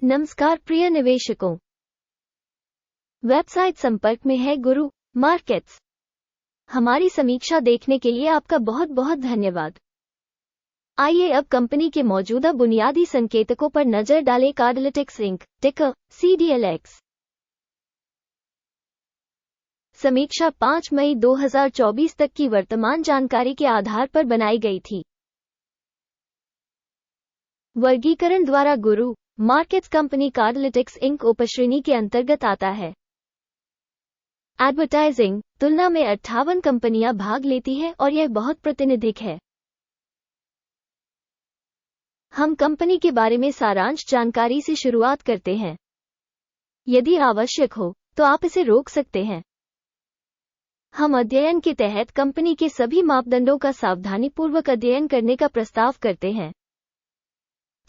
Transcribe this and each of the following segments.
नमस्कार प्रिय निवेशकों, वेबसाइट संपर्क में है गुरु मार्केट्स। हमारी समीक्षा देखने के लिए आपका बहुत बहुत धन्यवाद। आइए अब कंपनी के मौजूदा बुनियादी संकेतकों पर नजर डालें। कार्डिलिटिक्स इंक, टिकर CDLX। समीक्षा 5 मई 2024 तक की वर्तमान जानकारी के आधार पर बनाई गई थी। वर्गीकरण द्वारा गुरु मार्केट्स कंपनी कार्डिलिटिक्स इंक उपश्रेणी के अंतर्गत आता है। एडवर्टाइजिंग तुलना में 58 कंपनियां भाग लेती हैं और यह बहुत प्रातिनिधिक है। हम कंपनी के बारे में सारांश जानकारी से शुरुआत करते हैं। यदि आवश्यक हो तो आप इसे रोक सकते हैं। हम अध्ययन के तहत कंपनी के सभी मापदंडों का सावधानीपूर्वक अध्ययन करने का प्रस्ताव करते हैं।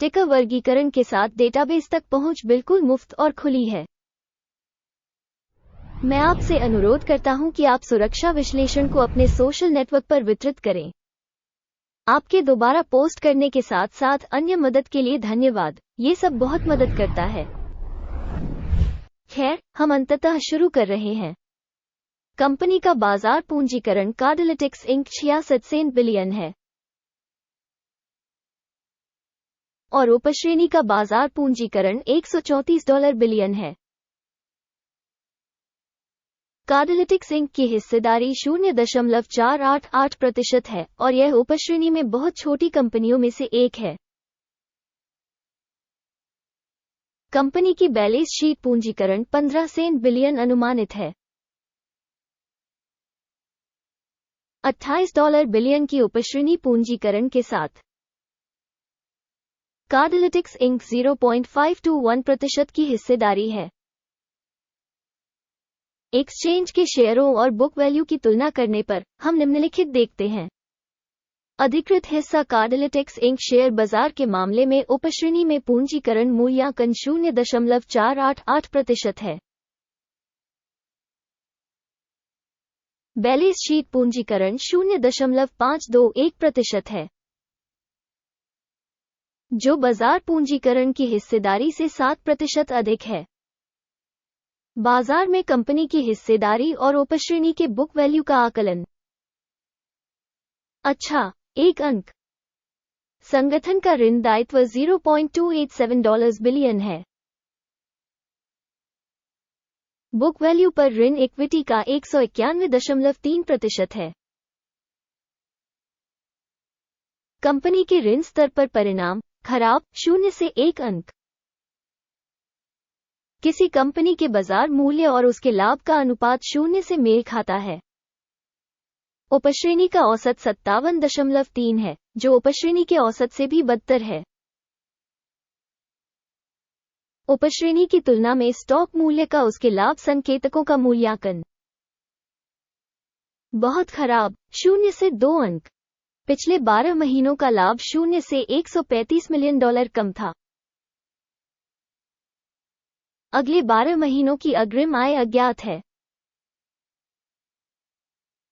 टिकर वर्गीकरण के साथ डेटाबेस तक पहुंच बिल्कुल मुफ्त और खुली है। मैं आपसे अनुरोध करता हूं कि आप सुरक्षा विश्लेषण को अपने सोशल नेटवर्क पर वितरित करें। आपके दोबारा पोस्ट करने के साथ साथ अन्य मदद के लिए धन्यवाद, ये सब बहुत मदद करता है। खैर, हम अंततः शुरू कर रहे हैं। कंपनी का बाजार पूंजीकरण कार्डिलिटिक्स इंक 66 बिलियन है और उपश्रेणी का बाजार पूंजीकरण $134 बिलियन है। कार्डिलिटिक्स इंक की हिस्सेदारी 0.488% है और यह उपश्रेणी में बहुत छोटी कंपनियों में से एक है। कंपनी की बैलेंस शीट पूंजीकरण 15 बिलियन अनुमानित है। $28 बिलियन की उपश्रेणी पूंजीकरण के साथ कार्डिलिटिक्स इंक 0.521% की हिस्सेदारी है। एक्सचेंज के शेयरों और बुक वैल्यू की तुलना करने पर हम निम्नलिखित देखते हैं। अधिकृत हिस्सा कार्डिलिटिक्स इंक शेयर बाजार के मामले में उपश्रेणी में पूंजीकरण मूल्यांकन 0.488% है। बैलेंस शीट पूंजीकरण 0.521% है, जो बाजार पूंजीकरण की हिस्सेदारी से 7% अधिक है। बाजार में कंपनी की हिस्सेदारी और उपश्रेणी के बुक वैल्यू का आकलन। अच्छा, एक अंक। संगठन का ऋण दायित्व $0.287 बिलियन है। बुक वैल्यू पर ऋण इक्विटी का 191.3% है। कंपनी के ऋण स्तर पर परिणाम खराब 0 से 1 अंक। किसी कंपनी के बाजार मूल्य और उसके लाभ का अनुपात 0 से मेल खाता है। उपश्रेणी का औसत 57.3 है, जो उपश्रेणी के औसत से भी बदतर है। उपश्रेणी की तुलना में स्टॉक मूल्य का उसके लाभ संकेतकों का मूल्यांकन बहुत खराब 0 से 2 अंक। पिछले 12 महीनों का लाभ 0 से $135 मिलियन कम था। अगले 12 महीनों की अग्रिम आय अज्ञात है।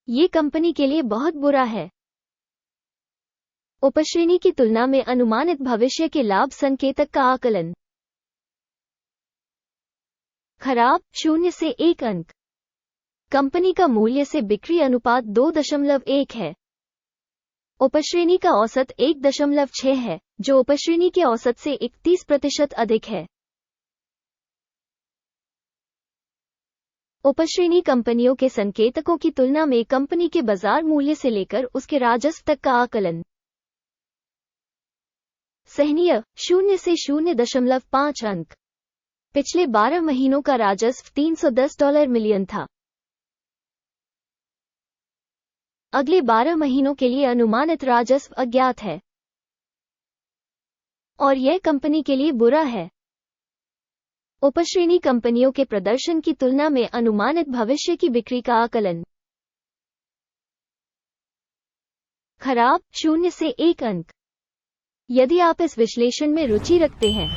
ये कंपनी के लिए बहुत बुरा है। उपश्रेणी की तुलना में अनुमानित भविष्य के लाभ संकेतक का आकलन खराब 0 से 1 अंक। कंपनी का मूल्य से बिक्री अनुपात 2.1 है। उपश्रेणी का औसत 1.6 है, जो उपश्रेणी के औसत से 31% अधिक है। उपश्रेणी कंपनियों के संकेतकों की तुलना में कंपनी के बाजार मूल्य से लेकर उसके राजस्व तक का आकलन सहनीय 0 से 0.5 अंक। पिछले 12 महीनों का राजस्व $310 मिलियन था। अगले 12 महीनों के लिए अनुमानित राजस्व अज्ञात है और यह कंपनी के लिए बुरा है। उपश्रेणी कंपनियों के प्रदर्शन की तुलना में अनुमानित भविष्य की बिक्री का आकलन खराब 0 से 1 अंक। यदि आप इस विश्लेषण में रुचि रखते हैं,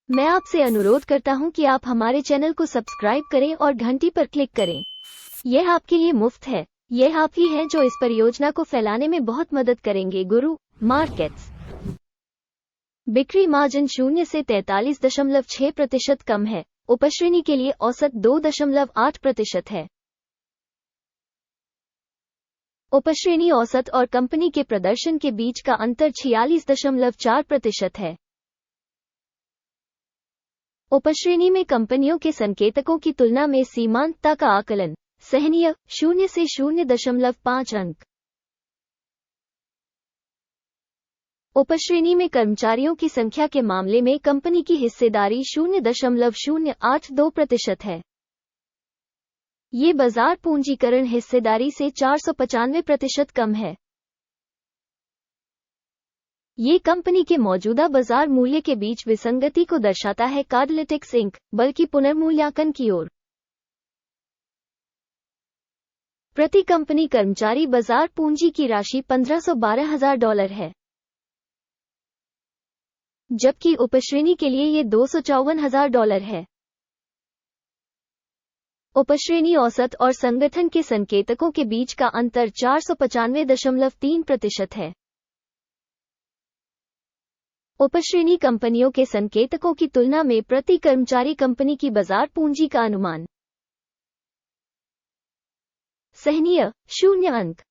मैं आपसे अनुरोध करता हूं कि आप हमारे चैनल को सब्सक्राइब करें और घंटी पर क्लिक करें। यह आपके लिए मुफ्त है। यह आप ही हैं जो इस परियोजना को फैलाने में बहुत मदद करेंगे। गुरु मार्केट्स। बिक्री मार्जिन 0 से 43.6% कम है। उपश्रेणी के लिए औसत 2.8% है। उपश्रेणी औसत और कंपनी के प्रदर्शन के बीच का अंतर 46.4% है। उपश्रेणी में कंपनियों के संकेतकों की तुलना में सीमांतता का आकलन सहनीय 0 से 0.5 अंक। उपश्रेणी में कर्मचारियों की संख्या के मामले में कंपनी की हिस्सेदारी 0.082% है। ये बाजार पूंजीकरण हिस्सेदारी से 495% कम है। ये कंपनी के मौजूदा बाजार मूल्य के बीच विसंगति को दर्शाता है कार्डलिटिक्स इंक, बल्कि पुनर्मूल्यांकन की ओर। प्रति कंपनी कर्मचारी बाजार पूंजी की राशि $1512,000 है, जबकि उपश्रेणी के लिए ये $254,000 है। उपश्रेणी औसत और संगठन के संकेतकों के बीच का अंतर 495.3% है। उपश्रेणी कंपनियों के संकेतकों की तुलना में प्रति कर्मचारी कंपनी की बाजार पूंजी का अनुमान सहनीय 0 अंक।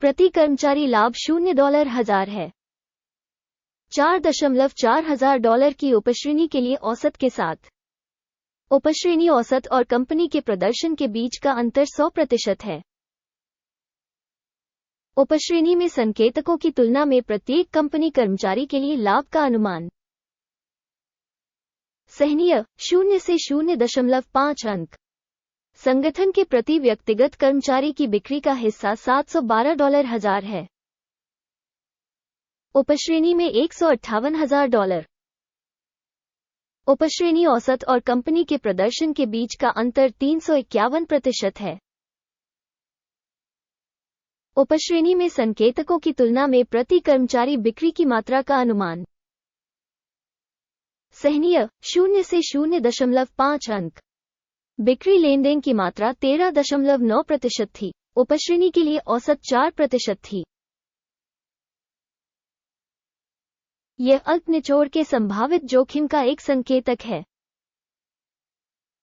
प्रति कर्मचारी लाभ $0 है। $4,400 की उपश्रेणी के लिए औसत के साथ उपश्रेणी औसत और कंपनी के प्रदर्शन के बीच का अंतर 100% है। उपश्रेणी में संकेतकों की तुलना में प्रत्येक कंपनी कर्मचारी के लिए लाभ का अनुमान सहनीय 0 से 0.5 अंक। संगठन के प्रति व्यक्तिगत कर्मचारी की बिक्री का हिस्सा $712,000 है। उपश्रेणी में $158,000। उपश्रेणी औसत और कंपनी के प्रदर्शन के बीच का अंतर 351% है। उपश्रेणी में संकेतकों की तुलना में प्रति कर्मचारी बिक्री की मात्रा का अनुमान सहनीय 0 से 0.5 अंक। बिक्री लेनदेन की मात्रा 13.9% थी। उपश्रेणी के लिए औसत 4% थी। यह अल्प निचोड़ के संभावित जोखिम का एक संकेतक है।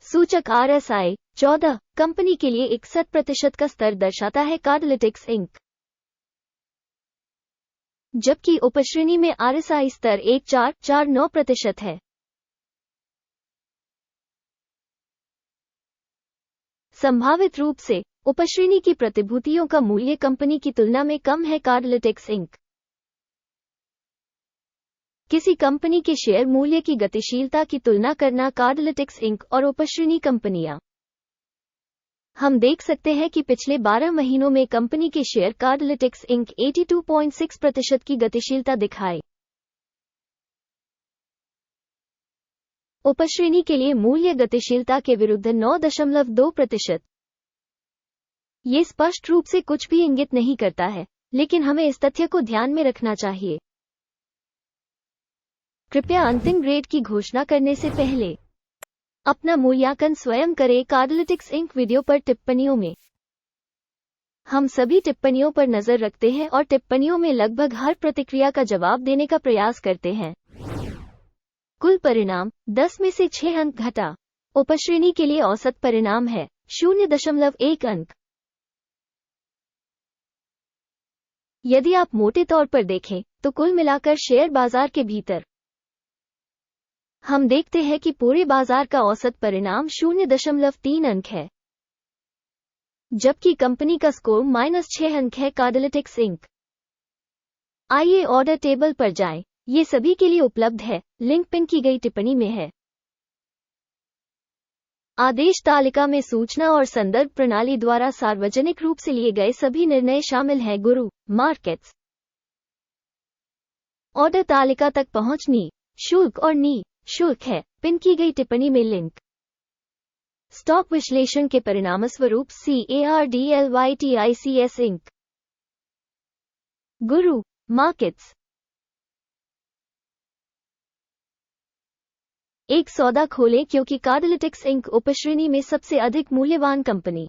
सूचक RSI 14 कंपनी के लिए 61% का स्तर दर्शाता है कार्डलिटिक्स इंक, जबकि उपश्रेणी में RSI स्तर 1449% है। संभावित रूप से उपश्रेणी की प्रतिभूतियों का मूल्य कंपनी की तुलना में कम है कार्डलिटिक्स इंक। किसी कंपनी के शेयर मूल्य की गतिशीलता की तुलना करना कार्डलिटिक्स इंक और उपश्रेणी कंपनियां। हम देख सकते हैं कि पिछले 12 महीनों में कंपनी के शेयर कार्डलिटिक्स इंक 82.6% की गतिशीलता दिखाए। उपश्रेणी के लिए मूल्य गतिशीलता के विरुद्ध 9.2%। ये स्पष्ट रूप से कुछ भी इंगित नहीं करता है, लेकिन हमें इस तथ्य को ध्यान में रखना चाहिए। कृपया अंतिम ग्रेड की घोषणा करने से पहले अपना मूल्यांकन स्वयं करें। कार्डलिटिक्स इंक वीडियो पर टिप्पणियों में हम सभी टिप्पणियों पर नजर रखते हैं और टिप्पणियों में लगभग हर प्रतिक्रिया का जवाब देने का प्रयास करते हैं। कुल परिणाम 10 में से 6 अंक घटा। उपश्रेणी के लिए औसत परिणाम है 0.1 अंक। यदि आप मोटे तौर पर देखें तो कुल मिलाकर शेयर बाजार के भीतर हम देखते हैं कि पूरे बाजार का औसत परिणाम 0.3 अंक है, जबकि कंपनी का स्कोर -6 अंक है। कार्डलिटिक्स इंक। आइए ऑर्डर टेबल पर जाएं। ये सभी के लिए उपलब्ध है। लिंक पिन की गई टिप्पणी में है। आदेश तालिका में सूचना और संदर्भ प्रणाली द्वारा सार्वजनिक रूप से लिए गए सभी निर्णय शामिल हैं। गुरु मार्केट्स ऑर्डर तालिका तक पहुंचनी शुल्क और नी शुल्क है। पिन की गई टिप्पणी में लिंक। स्टॉक विश्लेषण के परिणामस्वरूप CARDLYTICS इंक। गुरु मार्केट्स एक सौदा खोलें क्योंकि कार्डलिटिक्स इंक उपश्रेणी में सबसे अधिक मूल्यवान कंपनी।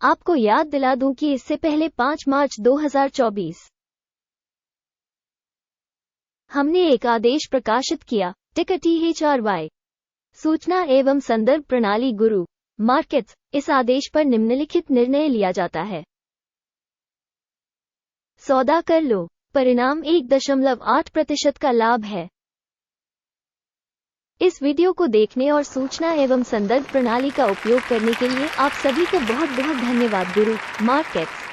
आपको याद दिला दूं कि इससे पहले 5 मार्च 2024 हमने एक आदेश प्रकाशित किया, टिकर THRY सूचना एवं संदर्भ प्रणाली गुरु मार्केट्स। इस आदेश पर निम्नलिखित निर्णय लिया जाता है। सौदा कर लो। परिणाम 1.8% का लाभ है। इस वीडियो को देखने और सूचना एवं संदर्भ प्रणाली का उपयोग करने के लिए आप सभी को बहुत बहुत धन्यवाद। गुरु मार्केट्स,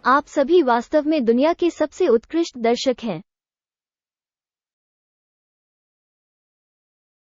आप सभी वास्तव में दुनिया के सबसे उत्कृष्ट दर्शक हैं।